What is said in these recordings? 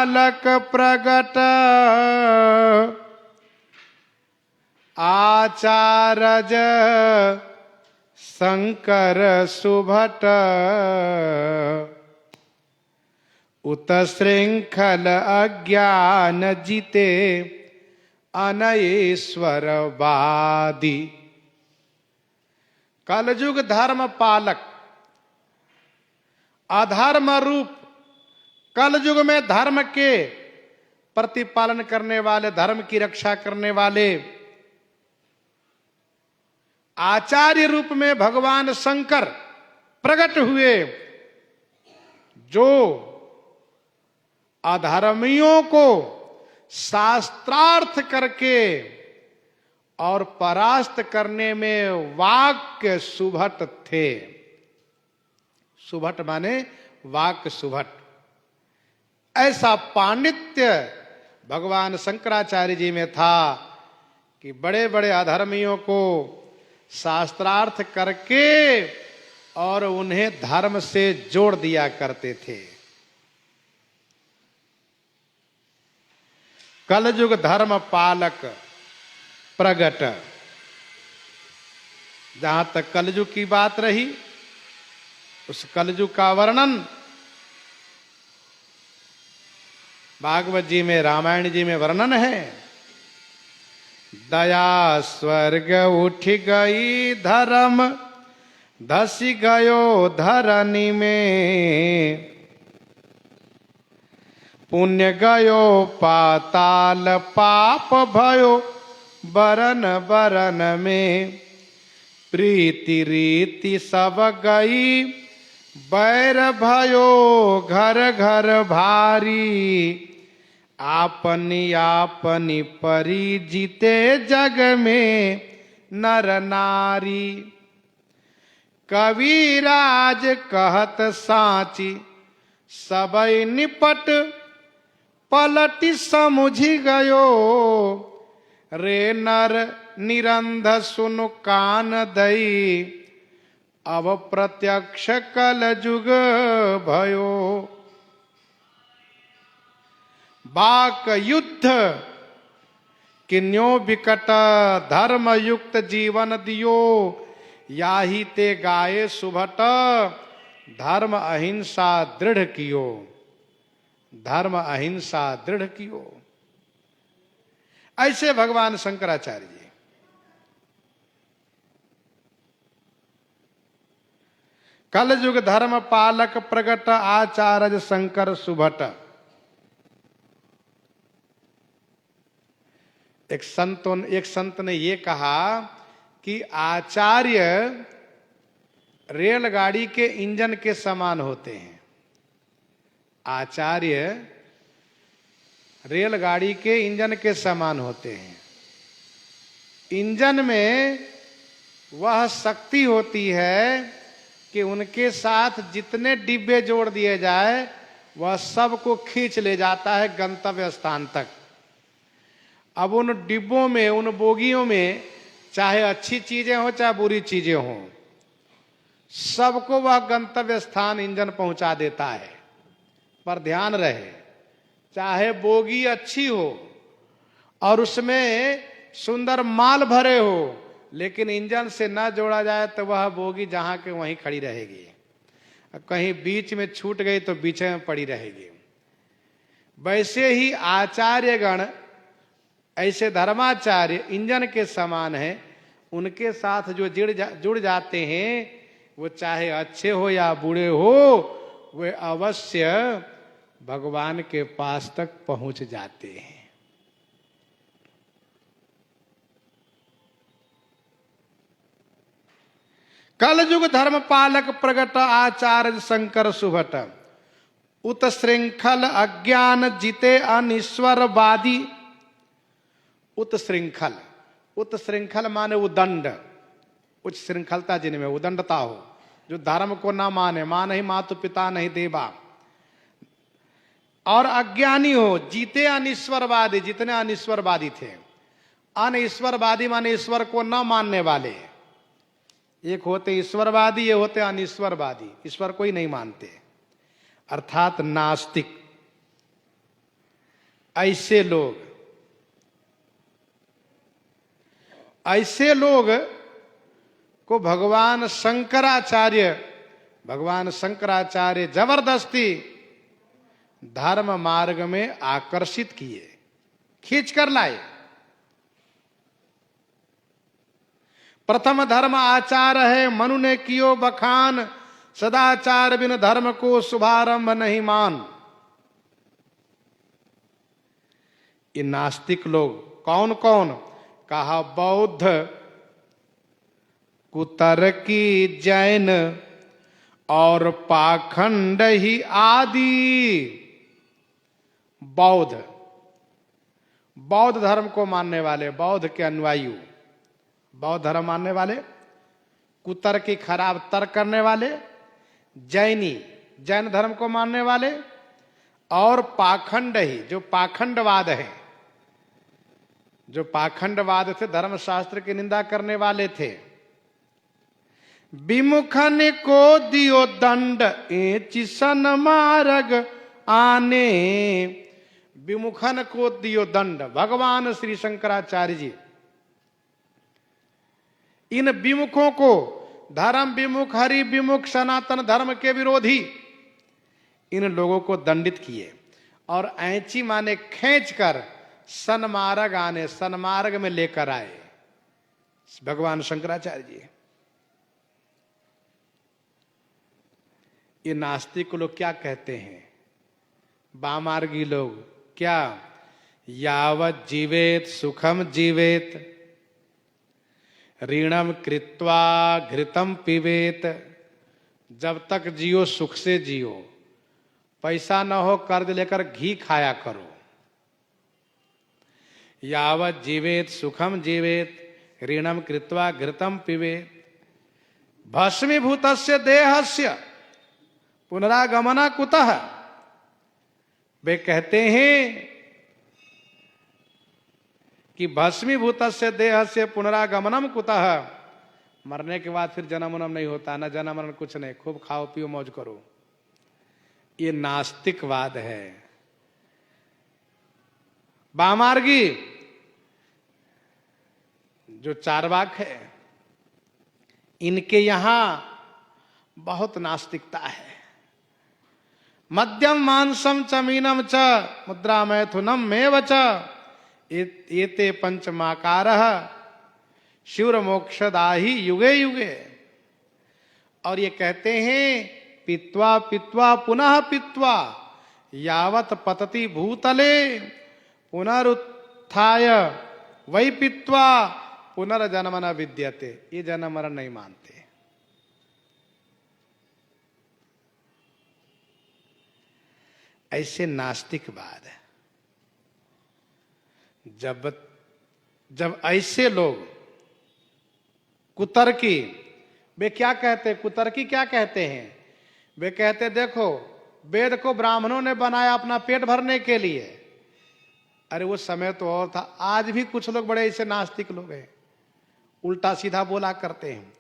पालक प्रगट आचारज शंकर सुभट उत श्रृंखल अज्ञान जीते अनईश्वरवादी। कलयुग धर्म पालक, अधर्म रूप कलयुग में धर्म के प्रतिपालन करने वाले, धर्म की रक्षा करने वाले आचार्य रूप में भगवान शंकर प्रकट हुए, जो अधर्मियों को शास्त्रार्थ करके और परास्त करने में वाक्य सुभट थे। सुभट माने वाक्य सुभट। ऐसा पांडित्य भगवान शंकराचार्य जी में था कि बड़े बड़े अधर्मियों को शास्त्रार्थ करके और उन्हें धर्म से जोड़ दिया करते थे। कलयुग धर्म पालक प्रगट। जहां तक कलयुग की बात रही, उस कलयुग का वर्णन भागवत जी में, रामायण जी में वर्णन है। दया स्वर्ग उठ गई धर्म धसी गयो धरनी में, पुण्य गयो पाताल पाप भयो बरन बरन में, प्रीति रीति सब गई बैर भयो घर घर भारी, आपनी आपनी परी जीते जग में नर नारी। कविराज कहत साची सबई निपट, पलटि समुझि गयो रे नर निरंध सुनु कान दई, अब प्रत्यक्ष कलयुग भयो। बाक युद्ध किन्यो विकट, धर्म युक्त जीवन दियो याही ते गाये सुभट, धर्म अहिंसा दृढ़ कियो, धर्म अहिंसा दृढ़ कियो। ऐसे भगवान शंकराचार्य जी कलयुग धर्म पालक प्रगट आचार्य शंकर सुभट। एक संत ने ये कहा कि आचार्य रेलगाड़ी के इंजन के समान होते हैं। आचार्य रेलगाड़ी के इंजन के समान होते हैं। इंजन में वह शक्ति होती है कि उनके साथ जितने डिब्बे जोड़ दिए जाए वह सबको खींच ले जाता है गंतव्य स्थान तक। अब उन डिब्बों में, उन बोगियों में चाहे अच्छी चीजें हो चाहे बुरी चीजें हो, सबको वह गंतव्य स्थान इंजन पहुंचा देता है। पर ध्यान रहे, चाहे बोगी अच्छी हो और उसमें सुंदर माल भरे हो, लेकिन इंजन से न जोड़ा जाए तो वह बोगी जहां के वहीं खड़ी रहेगी। कहीं बीच में छूट गई तो बीच में पड़ी रहेगी। वैसे ही आचार्यगण, ऐसे धर्माचार्य इंजन के समान है। उनके साथ जो जुड़ जाते हैं, वो चाहे अच्छे हो या बुरे हो, वे अवश्य भगवान के पास तक पहुंच जाते हैं। कलयुग धर्म पालक प्रगट आचार्य शंकर सुभट, उत श्रृंखल अज्ञान जीते अनिश्वरवादी। उत श्रृंखल, उत श्रृंखल माने उदंड, उच्च श्रृंखलता जिनमें उदंडता हो, जो धर्म को ना माने, मां नहीं मातु पिता नहीं देवा, और अज्ञानी हो, जीते अनिश्वरवादी, जितने अनिश्वरवादी थे। अनिश्वरवादी माने ईश्वर को न मानने वाले। एक होते ईश्वरवादी, ये होते अनिश्वरवादी, ईश्वर को ही नहीं मानते, अर्थात नास्तिक। ऐसे लोग को भगवान शंकराचार्य जबरदस्ती धर्म मार्ग में आकर्षित किए, खींच कर लाए। प्रथम धर्म आचार है, मनु ने कियो बखान, सदाचार बिन धर्म को शुभारंभ नहीं मान। ये नास्तिक लोग कौन कौन? कहा बौद्ध, कुतर्की, जैन और पाखंड ही आदि। बौद्ध धर्म को मानने वाले, बौद्ध के अनुयायी, बौद्ध धर्म मानने वाले, कुतर्की खराब तर्क करने वाले, जैन धर्म को मानने वाले, और पाखंड ही, जो पाखंडवाद है, जो पाखंडवाद थे, धर्मशास्त्र की निंदा करने वाले थे। विमुखन को दियो दंड, एचि सन मार्ग आने। विमुखन को दियो दंड, भगवान श्री शंकराचार्य जी इन विमुखों को, धर्म विमुख, हरि विमुख, सनातन धर्म के विरोधी, इन लोगों को दंडित किए। और ऐची माने खींच कर सन्मार्ग आने, सन्मार्ग में लेकर आए भगवान शंकराचार्य जी। ये नास्तिक लोग क्या कहते हैं, वामार्गी लोग, क्या? यावत जीवेत सुखम जीवेत, ऋणम कृत्वा घृतम पिबेत। जब तक जियो सुख से जियो, पैसा न हो कर्ज लेकर घी खाया करो। यावत जीवेत सुखम जीवेत, ऋणम कृत्वा घृतम पिबेत। भस्मीभूतस्य देहस्य पुनरागमना कुतः। वे कहते हैं कि भस्मीभूतस्य देहस्य पुनरागमनम कुतः, मरने के बाद फिर जन्म उन्म नहीं होता, ना जन्म मरण कुछ नहीं, खूब खाओ पियो मौज करो। ये नास्तिकवाद है। वामार्गी जो चारवाक है, इनके यहां बहुत नास्तिकता है। मध्यम मांसम च मीनम च मुद्रा मैथुनम मेव च, एते पंचमाकारः शिवर मोक्षदाहि युगे युगे। और ये कहते हैं पित्वा पित्वा पुनः पित्वा, यावत पतति भूतले पुनरुत्थाय वै पित्वा पुनर्जन्म न विद्यते। ये जन्म मरण नहीं मानते। ऐसे नास्तिकवाद है। जब ऐसे लोग कुतर्की, वे क्या कहते, कुतर्की क्या कहते हैं? वे कहते देखो वेद को ब्राह्मणों ने बनाया अपना पेट भरने के लिए। अरे वो समय तो और था, आज भी कुछ लोग बड़े ऐसे नास्तिक लोग हैं, उल्टा सीधा बोला करते हैं।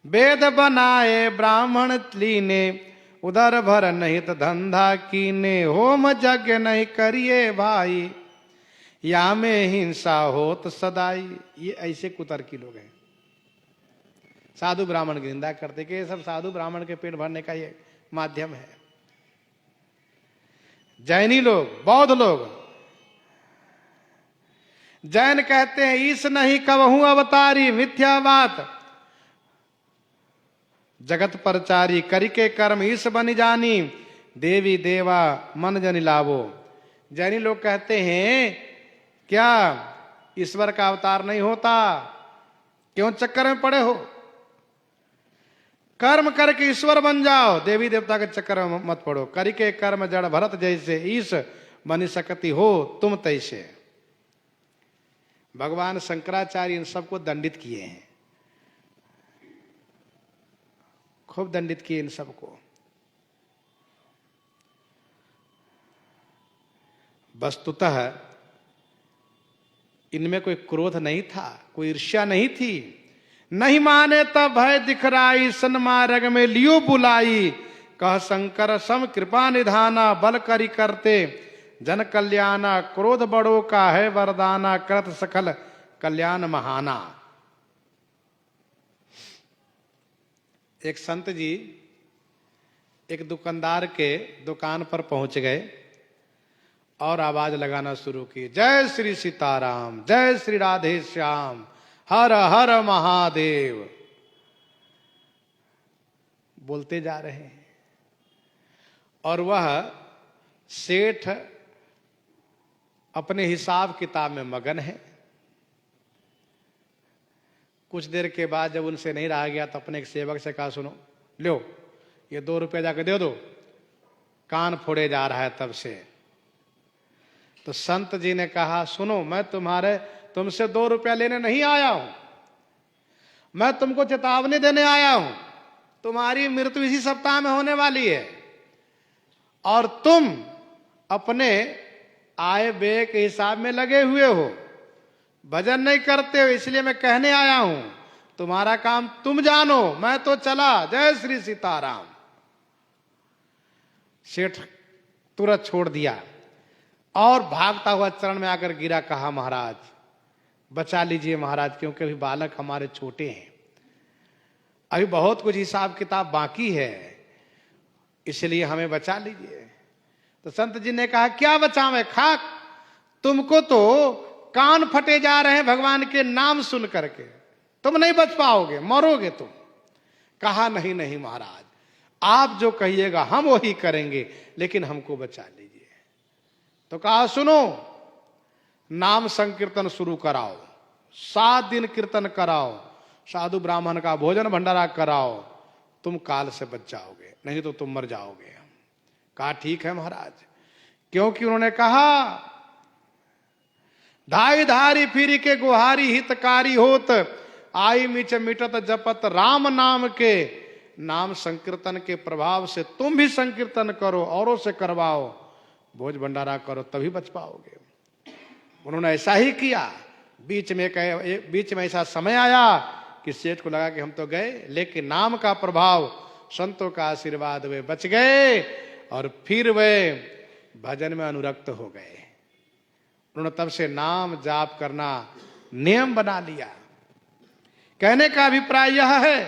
वेद बनाए ब्राह्मण लीने, उधर भर नहीं तो धंधा कीने, होम यज्ञ नहीं करिए भाई, या में हिंसा हो तो सदाई। ये ऐसे कुतर्की लोग हैं, साधु ब्राह्मण की निंदा करते कि ये सब साधु ब्राह्मण के पेट भरने का ये माध्यम है। जैनी लोग, बौद्ध लोग, जैन कहते हैं ईश नहीं कबहू अवतारी, मिथ्या बात जगत परचारी, करिके कर्म ईश बन जानी, देवी देवा मन जनि लावो। जैनी लोग कहते हैं क्या ईश्वर का अवतार नहीं होता, क्यों चक्कर में पड़े हो, कर्म करके ईश्वर बन जाओ, देवी देवता के चक्कर में मत पड़ो। करिके कर्म जड़ भरत जैसे, ईश बनी सकती हो तुम तैसे। भगवान शंकराचार्य इन सबको दंडित किए हैं, खूब दंडित किए इन सबको। वस्तुतः इनमें कोई क्रोध नहीं था, कोई ईर्ष्या नहीं थी। नहीं माने तब भय दिखराई, सन्मार्ग में लियो बुलाई, कह शंकर सम कृपा निधाना, बल करी करते जन कल्याणा, क्रोध बड़ों का है वरदाना, करत सकल कल्याण महाना। एक संत जी एक दुकानदार के दुकान पर पहुंच गए और आवाज लगाना शुरू की, जय श्री सीताराम, जय श्री राधे श्याम, हर हर महादेव। बोलते जा रहे हैं और वह सेठ अपने हिसाब किताब में मगन है। कुछ देर के बाद जब उनसे नहीं रहा गया तो अपने एक सेवक से कहा, सुनो, लो ये 2 रुपया जाकर दे दो, कान फोड़े जा रहा है तब से। तो संत जी ने कहा, सुनो, मैं तुमसे 2 रुपया लेने नहीं आया हूं, मैं तुमको चेतावनी देने आया हूं। तुम्हारी मृत्यु इसी सप्ताह में होने वाली है और तुम अपने आय व्यय के हिसाब में लगे हुए हो, भजन नहीं करते हो, इसलिए मैं कहने आया हूं, तुम्हारा काम तुम जानो, मैं तो चला, जय श्री सीताराम। सेठ तुरंत छोड़ दिया और भागता हुआ चरण में आकर गिरा, कहा, महाराज बचा लीजिए महाराज, क्योंकि अभी बालक हमारे छोटे हैं, अभी बहुत कुछ हिसाब किताब बाकी है, इसलिए हमें बचा लीजिए। तो संत जी ने कहा, क्या बचावे खाक, तुमको तो कान फटे जा रहे हैं भगवान के नाम सुन करके, तुम नहीं बच पाओगे, मरोगे तुम। कहा, नहीं नहीं महाराज, आप जो कहिएगा हम वही करेंगे, लेकिन हमको बचा लीजिए। तो कहा, सुनो, नाम संकीर्तन शुरू कराओ, 7 दिन कीर्तन कराओ, साधु ब्राह्मण का भोजन भंडारा कराओ, तुम काल से बच जाओगे, नहीं तो तुम मर जाओगे। कहा, ठीक है महाराज। क्योंकि उन्होंने कहा, धाई धारी फिर के गुहारी हितकारी होत, आई मिच मिटत जपत राम नाम के। नाम संकीर्तन के प्रभाव से तुम भी संकीर्तन करो, औरों से करवाओ, भोज भंडारा करो, तभी बच पाओगे। उन्होंने ऐसा ही किया। बीच में ऐसा समय आया कि सेठ को लगा कि हम तो गए, लेकिन नाम का प्रभाव, संतों का आशीर्वाद, वे बच गए और फिर वे भजन में अनुरक्त हो गए। उन्होंने तब से नाम जाप करना नियम बना लिया। कहने का अभिप्राय यह है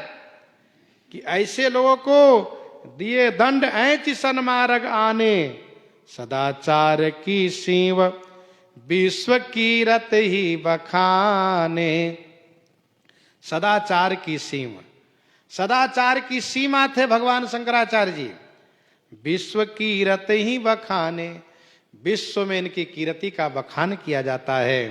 कि ऐसे लोगों को दिए दंड ऐंच सन्मार्ग आने, सदाचार की सीव विश्व कीरत ही बखाने। सदाचार की सीमा, सदाचार की सीमा थे भगवान शंकराचार्य जी। विश्व कीरत ही बखाने, विश्व में इनकी कीर्ति का बखान किया जाता है।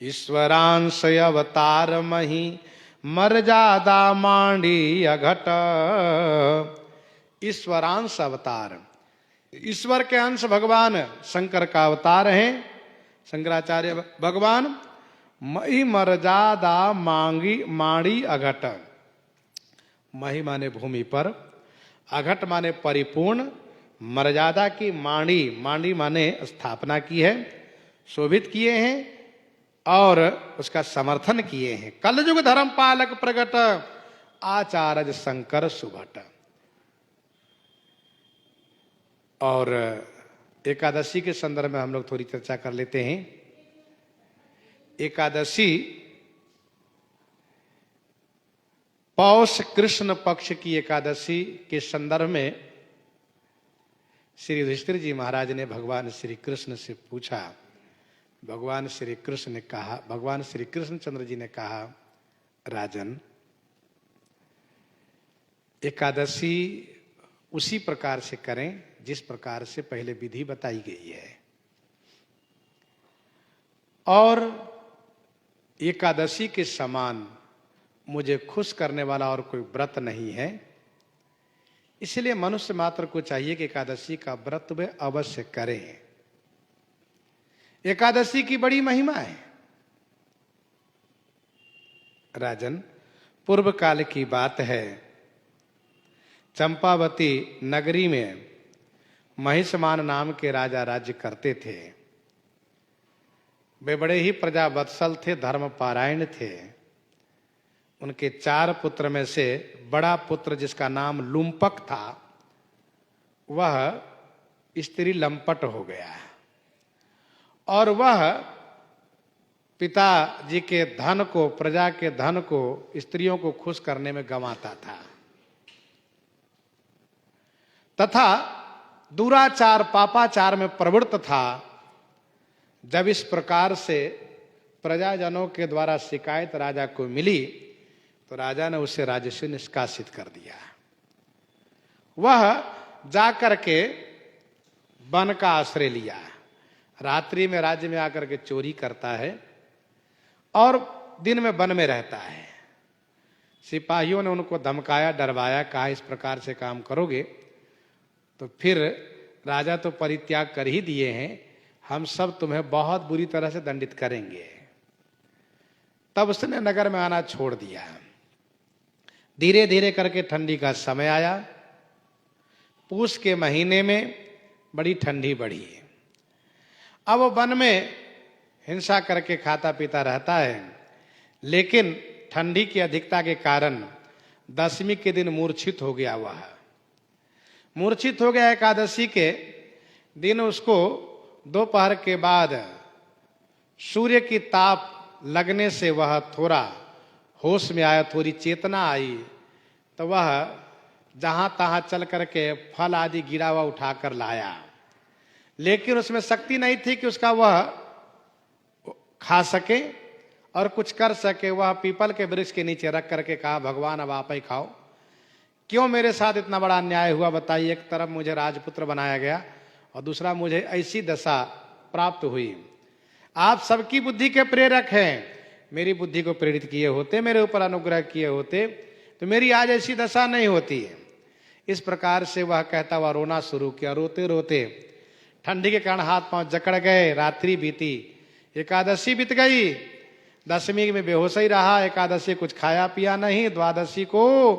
ईश्वरांश अवतार मही मर्यादा मांडी अघट। ईश्वरांश अवतार, ईश्वर के अंश भगवान शंकर का अवतार हैं शंकराचार्य भगवान। मही मर्यादा मांडी अघट, मही माने भूमि पर, अघट माने परिपूर्ण, मर्यादा की मांडी माने स्थापना की है, शोभित किए हैं और उसका समर्थन किए हैं। कलयुग धर्म पालक प्रगट, आचार्य शंकर सुभट। और एकादशी के संदर्भ में हम लोग थोड़ी चर्चा कर लेते हैं। एकादशी पौष कृष्ण पक्ष की एकादशी के संदर्भ में श्री युधिष्ठिर जी महाराज ने भगवान श्री कृष्ण से पूछा। भगवान श्री कृष्ण ने कहा, भगवान श्री कृष्णचंद्र जी ने कहा, राजन, एकादशी उसी प्रकार से करें जिस प्रकार से पहले विधि बताई गई है, और एकादशी के समान मुझे खुश करने वाला और कोई व्रत नहीं है। इसलिए मनुष्य मात्र को चाहिए कि एकादशी का व्रत वे अवश्य करें। एकादशी की बड़ी महिमा है। राजन, पूर्व काल की बात है, चंपावती नगरी में महिषमान नाम के राजा राज्य करते थे। वे बड़े ही प्रजावत्सल थे, धर्मपारायण थे। उनके 4 पुत्र में से बड़ा पुत्र, जिसका नाम लुम्पक था, वह स्त्री लंपट हो गया। और वह पिताजी के धन को, प्रजा के धन को स्त्रियों को खुश करने में गंवाता था तथा दुराचार पापाचार में प्रवृत्त था। जब इस प्रकार से प्रजाजनों के द्वारा शिकायत राजा को मिली तो राजा ने उसे राज्य से निष्कासित कर दिया। वह जाकर के वन का आश्रय लिया, रात्रि में राज्य में आकर के चोरी करता है और दिन में वन में रहता है। सिपाहियों ने उनको धमकाया, डरवाया, कहा इस प्रकार से काम करोगे तो फिर राजा तो परित्याग कर ही दिए हैं, हम सब तुम्हें बहुत बुरी तरह से दंडित करेंगे। तब उसने नगर में आना छोड़ दिया। धीरे धीरे करके ठंडी का समय आया। पूस के महीने में बड़ी ठंडी बढ़ी। अब वो वन में हिंसा करके खाता पीता रहता है, लेकिन ठंडी की अधिकता के कारण दशमी के दिन मूर्छित हो गया। वह मूर्छित हो गया। एकादशी के दिन उसको दोपहर के बाद सूर्य की ताप लगने से वह थोड़ा होश में आया, थोड़ी चेतना आई। तो वह जहां तहां चल करके फल आदि गिरा हुआ उठाकर लाया, लेकिन उसमें शक्ति नहीं थी कि उसका वह खा सके और कुछ कर सके। वह पीपल के वृक्ष के नीचे रख करके कहा, भगवान अब आप ही खाओ, क्यों मेरे साथ इतना बड़ा अन्याय हुआ बताइए। एक तरफ मुझे राजपुत्र बनाया गया और दूसरा मुझे ऐसी दशा प्राप्त हुई। आप सबकी बुद्धि के प्रेरक हैं, मेरी बुद्धि को प्रेरित किए होते, मेरे ऊपर अनुग्रह किए होते तो मेरी आज ऐसी दशा नहीं होती है। इस प्रकार से वह कहता हुआ रोना शुरू किया। रोते रोते ठंडी के कारण हाथ पांव जकड़ गए। रात्रि बीती, एकादशी बीत गई। दशमी में बेहोश ही रहा, एकादशी कुछ खाया पिया नहीं। द्वादशी को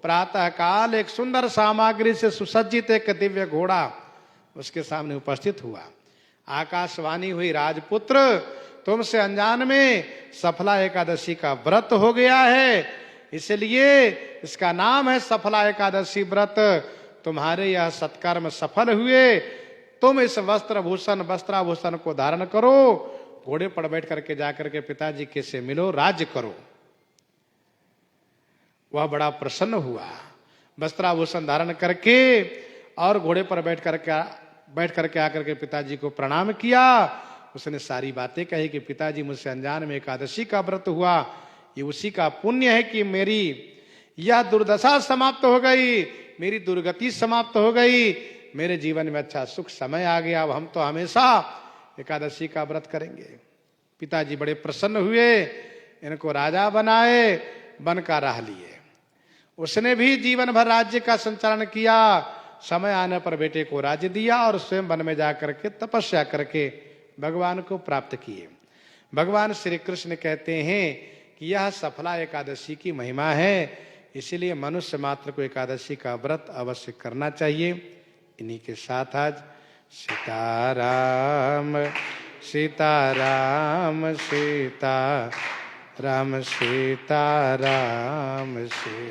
प्रातः काल एक सुंदर सामग्री से सुसज्जित एक दिव्य घोड़ा उसके सामने उपस्थित हुआ। आकाशवाणी हुई, राजपुत्र तुमसे अनजान में सफला एकादशी का व्रत हो गया है, इसलिए इसका नाम है सफला एकादशी व्रत। तुम्हारे यह सत्कर्म सफल हुए, तुम इस वस्त्राभूषण को धारण करो, घोड़े पर बैठ करके जाकर के पिताजी के से मिलो, राज्य करो। वह बड़ा प्रसन्न हुआ। वस्त्राभूषण धारण करके और घोड़े पर बैठ करके आकर के पिताजी को प्रणाम किया। उसने सारी बातें कही कि पिताजी मुझसे अनजान में एकादशी का व्रत हुआ, ये उसी का पुण्य है कि मेरी यह दुर्दशा समाप्त हो गई, मेरी दुर्गति समाप्त हो गई, मेरे जीवन में अच्छा सुख समय आ गया। अब हम तो हमेशा एकादशी का व्रत करेंगे। पिताजी बड़े प्रसन्न हुए, इनको राजा बनाए, वन का राह लिए। उसने भी जीवन भर राज्य का संचालन किया। समय आने पर बेटे को राज्य दिया और स्वयं वन में जाकर के तपस्या करके भगवान को प्राप्त किए। भगवान श्री कृष्ण कहते हैं कि यह सफला एकादशी की महिमा है, इसलिए मनुष्य मात्र को एकादशी का व्रत अवश्य करना चाहिए। इन्हीं के साथ आज सीताराम सीताराम सीताराम सीताराम।